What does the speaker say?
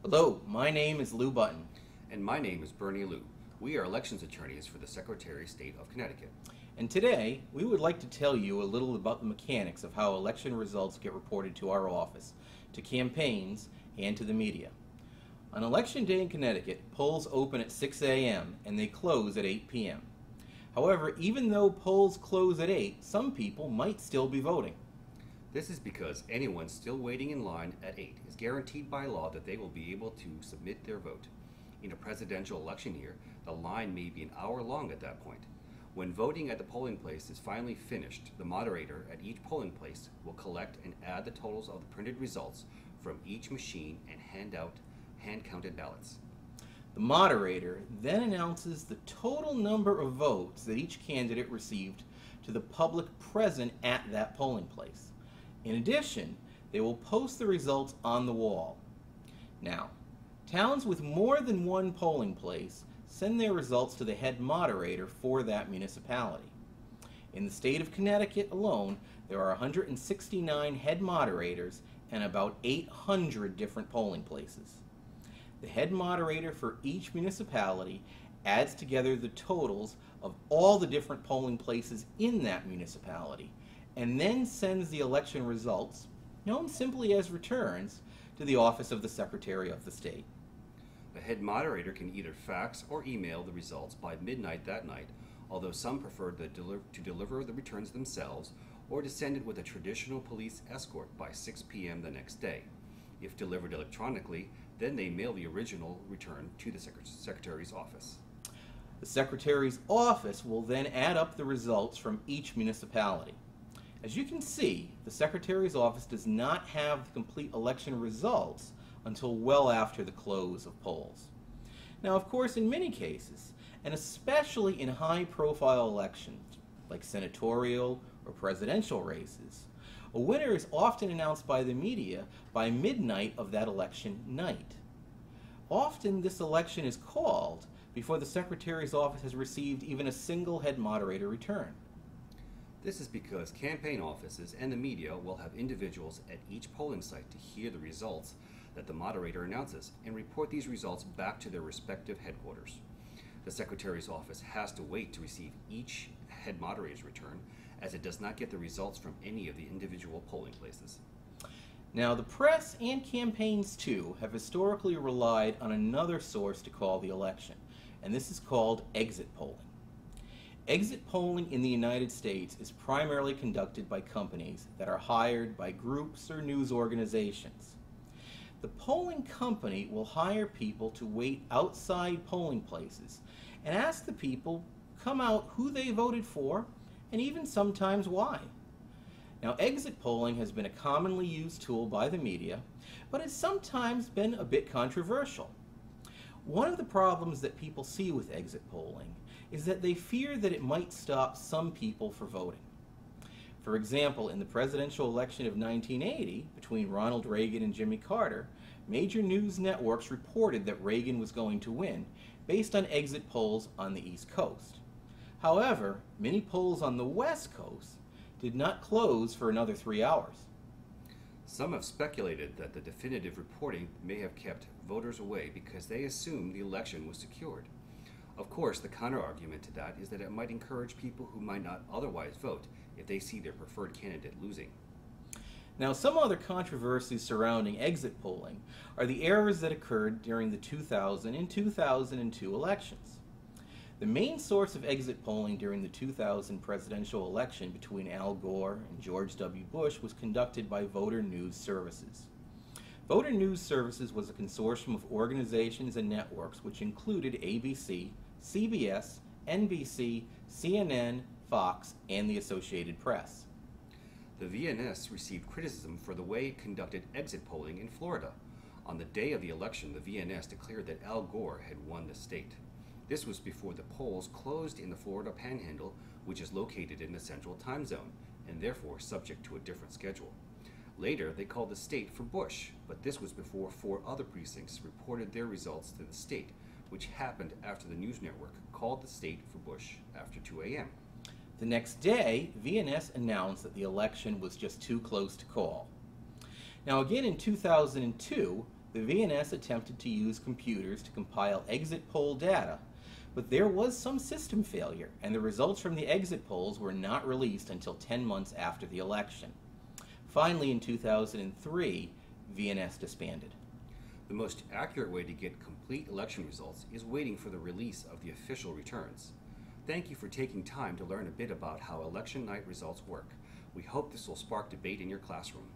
Hello, my name is Lou Button. And my name is Bernie Liu. We are elections attorneys for the Secretary of State of Connecticut. And today, we would like to tell you a little about the mechanics of how election results get reported to our office, to campaigns, and to the media. On Election Day in Connecticut, polls open at 6 a.m. and they close at 8 p.m. However, even though polls close at 8, some people might still be voting. This is because anyone still waiting in line at 8 is guaranteed by law that they will be able to submit their vote. In a presidential election year, the line may be an hour long at that point. When voting at the polling place is finally finished, the moderator at each polling place will collect and add the totals of the printed results from each machine and hand out hand-counted ballots. The moderator then announces the total number of votes that each candidate received to the public present at that polling place. In addition, they will post the results on the wall. Now, towns with more than one polling place send their results to the head moderator for that municipality. In the state of Connecticut alone, there are 169 head moderators and about 800 different polling places. The head moderator for each municipality adds together the totals of all the different polling places in that municipality and then sends the election results, known simply as returns, to the office of the Secretary of the State. The head moderator can either fax or email the results by midnight that night, although some prefer to deliver the returns themselves or to send it with a traditional police escort by 6 p.m. the next day. If delivered electronically, then they mail the original return to the Secretary's office. The Secretary's office will then add up the results from each municipality. As you can see, the Secretary's office does not have the complete election results until well after the close of polls. Now, of course, in many cases, and especially in high-profile elections, like senatorial or presidential races, a winner is often announced by the media by midnight of that election night. Often, this election is called before the Secretary's office has received even a single head moderator return. This is because campaign offices and the media will have individuals at each polling site to hear the results that the moderator announces and report these results back to their respective headquarters. The Secretary's office has to wait to receive each head moderator's return, as it does not get the results from any of the individual polling places. Now, the press and campaigns, too, have historically relied on another source to call the election, and this is called exit polling. Exit polling in the United States is primarily conducted by companies that are hired by groups or news organizations. The polling company will hire people to wait outside polling places and ask the people come out who they voted for and even sometimes why. Now, exit polling has been a commonly used tool by the media, but has sometimes been a bit controversial. One of the problems that people see with exit polling is that they fear that it might stop some people from voting. For example, in the presidential election of 1980, between Ronald Reagan and Jimmy Carter, major news networks reported that Reagan was going to win based on exit polls on the East Coast. However, many polls on the West Coast did not close for another 3 hours. Some have speculated that the definitive reporting may have kept voters away because they assumed the election was secured. Of course, the counter-argument to that is that it might encourage people who might not otherwise vote if they see their preferred candidate losing. Now, some other controversies surrounding exit polling are the errors that occurred during the 2000 and 2002 elections. The main source of exit polling during the 2000 presidential election between Al Gore and George W. Bush was conducted by Voter News Services. Voter News Services was a consortium of organizations and networks which included ABC, CBS, NBC, CNN, Fox, and the Associated Press. The VNS received criticism for the way it conducted exit polling in Florida. On the day of the election, the VNS declared that Al Gore had won the state. This was before the polls closed in the Florida Panhandle, which is located in the Central Time Zone, and therefore subject to a different schedule. Later, they called the state for Bush, but this was before 4 other precincts reported their results to the state, which happened after the news network called the state for Bush after 2 a.m. The next day, VNS announced that the election was just too close to call. Now again in 2002, the VNS attempted to use computers to compile exit poll data, but there was some system failure, and the results from the exit polls were not released until 10 months after the election. Finally, in 2003, VNS disbanded. The most accurate way to get complete election results is waiting for the release of the official returns. Thank you for taking time to learn a bit about how election night results work. We hope this will spark debate in your classroom.